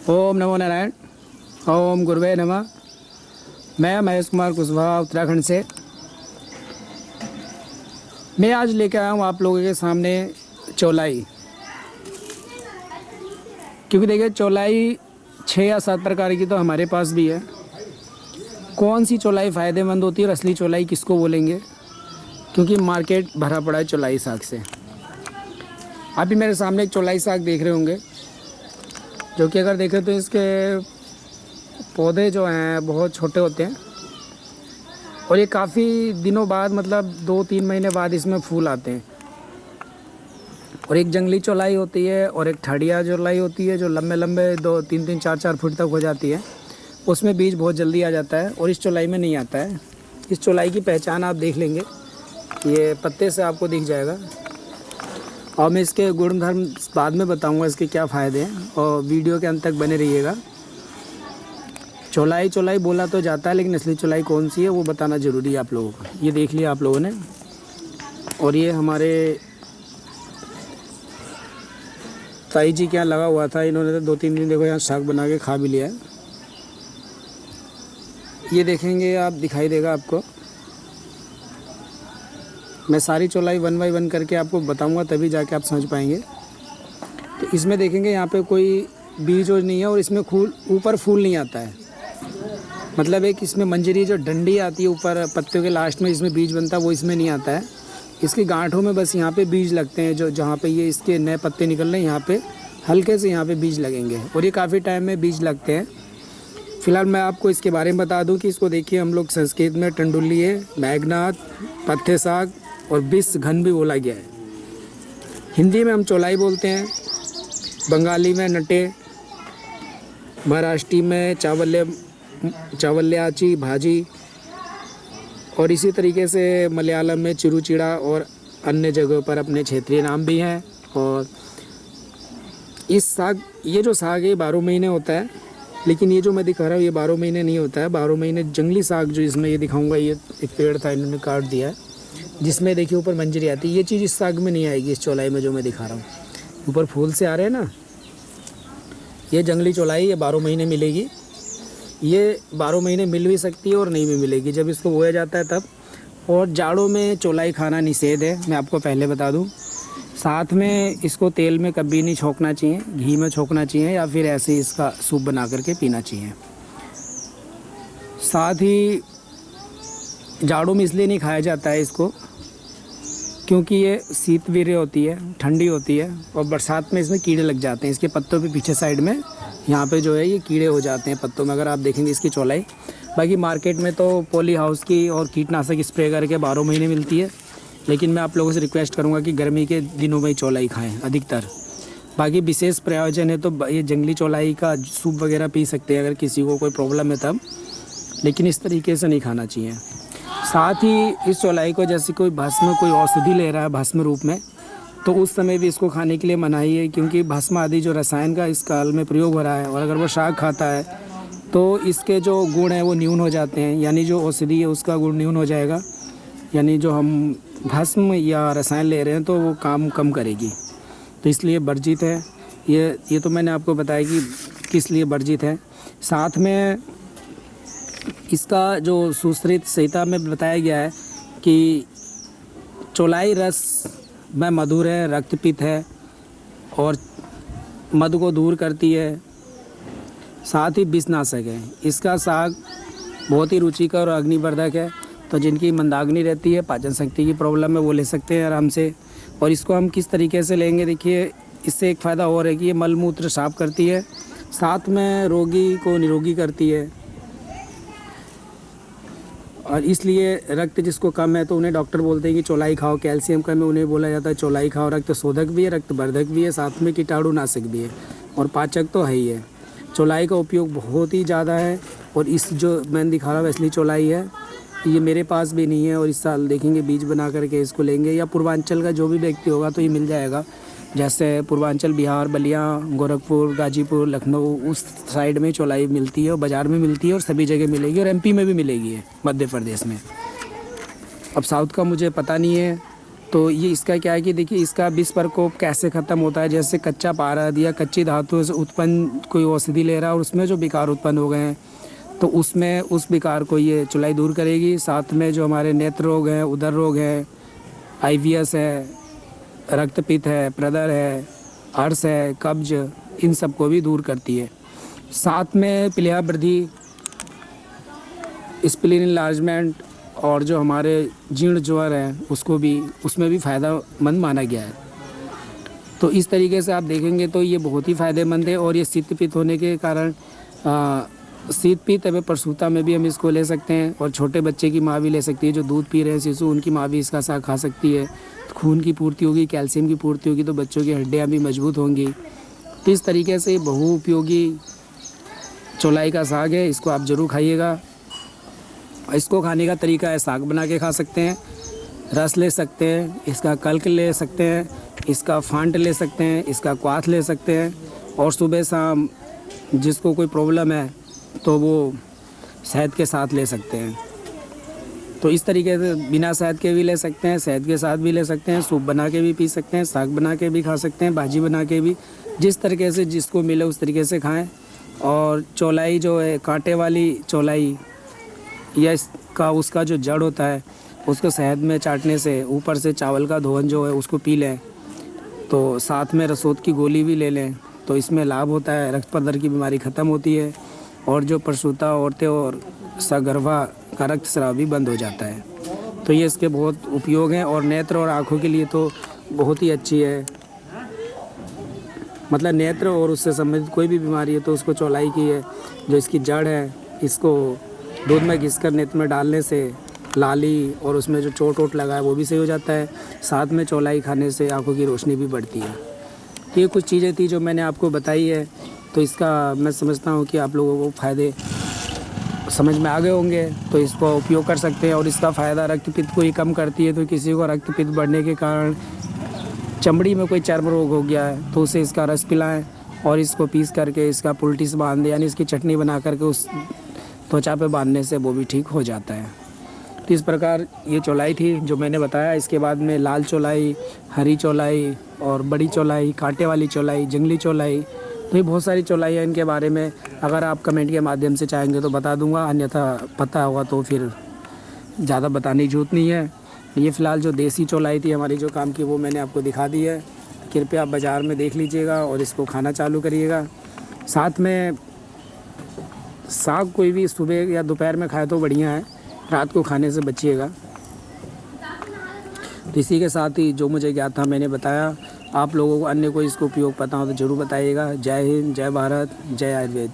ओम नमो नारायण। ओम गुरुवे नमः। मैं महेश कुमार कुशवाहा उत्तराखंड से। मैं आज लेकर आया हूँ आप लोगों के सामने चौलाई। क्योंकि देखिए चौलाई 6 या 7 प्रकार की तो हमारे पास भी है। कौन सी चौलाई फ़ायदेमंद होती है और असली चौलाई किसको बोलेंगे, क्योंकि मार्केट भरा पड़ा है चौलाई साग से। अभी मेरे सामने एक चौलाई साग देख रहे होंगे, जो कि अगर देखें तो इसके पौधे जो हैं बहुत छोटे होते हैं और ये काफ़ी दिनों बाद मतलब 2-3 महीने बाद इसमें फूल आते हैं। और एक जंगली चौलाई होती है और एक ठड़िया चौलाई होती है जो लंबे लंबे 2-3-3 4-4 फुट तक हो जाती है। उसमें बीज बहुत जल्दी आ जाता है और इस चौलाई में नहीं आता है। इस चौलाई की पहचान आप देख लेंगे, ये पत्ते से आपको दिख जाएगा। और मैं इसके गुण धर्म बाद में बताऊंगा, इसके क्या फ़ायदे हैं, और वीडियो के अंत तक बने रहिएगा। चौलाई चौलाई बोला तो जाता है, लेकिन असली चौलाई कौन सी है वो बताना ज़रूरी है आप लोगों को। ये देख लिया आप लोगों ने। और ये हमारे ताई जी के यहाँ लगा हुआ था, इन्होंने तो 2-3 दिन देखो यहाँ साग बना के खा भी लिया है। ये देखेंगे आप, दिखाई देगा आपको। मैं सारी चौलाई 1 बाय 1 करके आपको बताऊंगा, तभी जाके आप समझ पाएंगे। तो इसमें देखेंगे यहाँ पे कोई बीज और नहीं है और इसमें ऊपर फूल नहीं आता है। मतलब एक इसमें मंजरी जो डंडी आती है ऊपर पत्तियों के लास्ट में, इसमें बीज बनता है, वो इसमें नहीं आता है। इसकी गांठों में बस यहाँ पे बीज लगते हैं, जो जहाँ पे ये इसके नए पत्ते निकल रहे हैं यहाँ पे हल्के से यहाँ पे बीज लगेंगे और ये काफ़ी टाइम में बीज लगते हैं। फिलहाल मैं आपको इसके बारे में बता दूं कि इसको देखिए, हम लोग संस्कृत में टंडुलिये, मैघनाथ, पत्ते साग और बिस घन भी बोला गया है। हिंदी में हम चौलाई बोलते हैं, बंगाली में नटे, महाराष्ट्री में चावल्याची भाजी, और इसी तरीके से मलयालम में चिरुचिड़ा और अन्य जगहों पर अपने क्षेत्रीय नाम भी हैं। और इस साग, ये जो साग है 12 महीने होता है, लेकिन ये जो मैं दिखा रहा हूँ ये 12 महीने नहीं होता है। 12 महीने जंगली साग जो इसमें ये दिखाऊंगा, ये एक पेड़ था इन्होंने काट दिया है, जिसमें देखिए ऊपर मंजरी आती है। ये चीज़ इस साग में नहीं आएगी, इस चौलाई में जो मैं दिखा रहा हूँ। ऊपर फूल से आ रहे हैं ना, ये जंगली चौलाई ये 12 महीने मिलेगी। ये 12 महीने मिल भी सकती है और नहीं भी मिलेगी, जब इसको बोया जाता है तब। और जाड़ों में चौलाई खाना निषेध है, मैं आपको पहले बता दूँ। साथ में इसको तेल में कभी नहीं छोंकना चाहिए, घी में छोंकना चाहिए या फिर ऐसे ही इसका सूप बना करके पीना चाहिए। साथ ही जाड़ों में इसलिए नहीं खाया जाता है इसको, क्योंकि ये शीतवीर्य होती है, ठंडी होती है, और बरसात में इसमें कीड़े लग जाते हैं। इसके पत्तों पे पीछे साइड में यहाँ पे जो है ये कीड़े हो जाते हैं पत्तों में, अगर आप देखेंगे इसकी चौलाई। बाकी मार्केट में तो पॉली हाउस की और कीटनाशक स्प्रे करके 12 महीने मिलती है, लेकिन मैं आप लोगों से रिक्वेस्ट करूंगा कि गर्मी के दिनों में ही चौलाई खाएं अधिकतर। बाकी विशेष प्रयोजन है तो ये जंगली चौलाई का सूप वगैरह पी सकते हैं अगर किसी को कोई प्रॉब्लम है तब, लेकिन इस तरीके से नहीं खाना चाहिए। साथ ही इस चौलाई को जैसे कोई भस्म, कोई औषधि ले रहा है भस्म रूप में, तो उस समय भी इसको खाने के लिए मनाही है, क्योंकि भस्म आदि जो रसायन का इस काल में प्रयोग हो रहा है, और अगर वो साग खाता है तो इसके जो गुण हैं वो न्यून हो जाते हैं, यानी जो औषधि है उसका गुण न्यून हो जाएगा, यानी जो हम भस्म या रसायन ले रहे हैं तो वो काम कम करेगी। तो इसलिए वर्जित है ये तो मैंने आपको बताया कि किस लिए वर्जित है। साथ में इसका जो सुश्रुत संहिता में बताया गया है कि चौलाई रस में मधुर है, रक्तपित्त है और मधु को दूर करती है, साथ ही विषनाशक है। इसका साग बहुत ही रुचिकर और अग्निवर्धक है, तो जिनकी मंदाग्नि रहती है, पाचन शक्ति की प्रॉब्लम है, वो ले सकते हैं आराम से। और इसको हम किस तरीके से लेंगे, देखिए इससे एक फ़ायदा और है कि ये मलमूत्र साफ करती है, साथ में रोगी को निरोगी करती है। और इसलिए रक्त जिसको कम है तो उन्हें डॉक्टर बोलते हैं कि चौलाई खाओ, कैल्शियम कम है उन्हें बोला जाता है चौलाई खाओ। रक्त शोधक भी है, रक्तवर्धक भी है, साथ में कीटाणुनाशक भी है और पाचक तो है ही है। चौलाई का उपयोग बहुत ही ज़्यादा है, और इस जो मैंने दिखा रहा हूँ असली चौलाई है, ये मेरे पास भी नहीं है। और इस साल देखेंगे बीज बना करके इसको लेंगे, या पूर्वांचल का जो भी व्यक्ति होगा तो ये मिल जाएगा। जैसे पूर्वांचल, बिहार, बलिया, गोरखपुर, गाजीपुर, लखनऊ, उस साइड में चौलाई मिलती है और बाज़ार में मिलती है और सभी जगह मिलेगी, और एमपी में भी मिलेगी है, मध्य प्रदेश में। अब साउथ का मुझे पता नहीं है, तो ये इसका क्या है कि देखिए इसका विष प्रकोप कैसे ख़त्म होता है। जैसे कच्चा पारद या कच्ची धातु से उत्पन्न कोई औषधि ले रहा है और उसमें जो विकार उत्पन्न हो गए हैं, तो उसमें उस विकार को ये चुलाई दूर करेगी। साथ में जो हमारे नेत्र रोग हैं, उदर रोग है, IBS है, रक्तपित्त है, प्रदर है, अर्श है, कब्ज, इन सब को भी दूर करती है। साथ में प्लीहा वृद्धि, स्प्लीन इनलार्जमेंट और जो हमारे जीर्ण ज्वर है उसको भी, उसमें भी फ़ायदेमंद माना गया है। तो इस तरीके से आप देखेंगे तो ये बहुत ही फ़ायदेमंद है। और ये शीत पित्त होने के कारण शीत पित्त एवं प्रसूता में भी हम इसको ले सकते हैं। और छोटे बच्चे की माँ भी ले सकती है, जो दूध पी रहे हैं शिशु, उनकी माँ भी इसका साग खा सकती है। खून की पूर्ति होगी, कैल्शियम की पूर्ति होगी, तो बच्चों की हड्डियाँ भी मजबूत होंगी। तो इस तरीके से बहुउपयोगी चौलाई का साग है, इसको आप ज़रूर खाइएगा। इसको खाने का तरीका है, साग बना के खा सकते हैं, रस ले सकते हैं, इसका कल्क ले सकते हैं, इसका फांट ले सकते हैं, इसका क्वाथ ले सकते हैं। और सुबह शाम जिसको कोई प्रॉब्लम है तो वो शहद के साथ ले सकते हैं। तो इस तरीके से बिना शहद के भी ले सकते हैं, शहद के साथ भी ले सकते हैं, सूप बना के भी पी सकते हैं, साग बना के भी खा सकते हैं, भाजी बना के भी, जिस तरीके से जिसको मिले उस तरीके से खाएं। और चौलाई जो है, कांटे वाली चौलाई या इसका उसका जो जड़ होता है उसको शहद में चाटने से, ऊपर से चावल का धोवन जो है उसको पी लें, तो साथ में रसोद की गोली भी ले लें, तो इसमें लाभ होता है। रक्त पद्धर की बीमारी ख़त्म होती है और जो प्रसूता औरतें और सगर्भा का रक्तस्राव भी बंद हो जाता है। तो ये इसके बहुत उपयोग हैं। और नेत्र और आँखों के लिए तो बहुत ही अच्छी है। मतलब नेत्र और उससे संबंधित कोई भी बीमारी है तो उसको चौलाई की है, जो इसकी जड़ है, इसको दूध में घिसकर नेत्र में डालने से लाली और उसमें जो चोट वोट लगा है वो भी सही हो जाता है। साथ में चौलाई खाने से आंखों की रोशनी भी बढ़ती है। तो ये कुछ चीज़ें थी जो मैंने आपको बताई है। तो इसका मैं समझता हूँ कि आप लोगों को फ़ायदे समझ में आ गए होंगे, तो इसको उपयोग कर सकते हैं। और इसका फ़ायदा रक्तपित्त को ही कम करती है। तो किसी को रक्तपित्त बढ़ने के कारण चमड़ी में कोई चर्म रोग हो गया है तो उसे इसका रस पिलाएं और इसको पीस करके इसका पुल्टिस बांध दें, यानी इसकी चटनी बना करके उस त्वचा पे बांधने से वो भी ठीक हो जाता है। तो इस प्रकार ये चौलाई थी जो मैंने बताया। इसके बाद में लाल चौलाई, हरी चौलाई और बड़ी चौलाई, कांटे वाली चौलाई, जंगली चौलाई, तो ये बहुत सारी चौलाई है। इनके बारे में अगर आप कमेंट के माध्यम से चाहेंगे तो बता दूंगा, अन्यथा पता होगा तो फिर ज़्यादा बताने की जरूरत नहीं है। ये फ़िलहाल जो देसी चौलाई थी हमारी जो काम की, वो मैंने आपको दिखा दी है। कृपया आप बाज़ार में देख लीजिएगा और इसको खाना चालू करिएगा। साथ में साग कोई भी सुबह या दोपहर में खाए तो बढ़िया है, रात को खाने से बचिएगा। तो इसी के साथ ही जो मुझे ज्ञात था मैंने बताया। आप लोगों को अन्य को इसको उपयोग पता हो तो ज़रूर बताइएगा। जय हिंद, जय भारत, जय आयुर्वेद।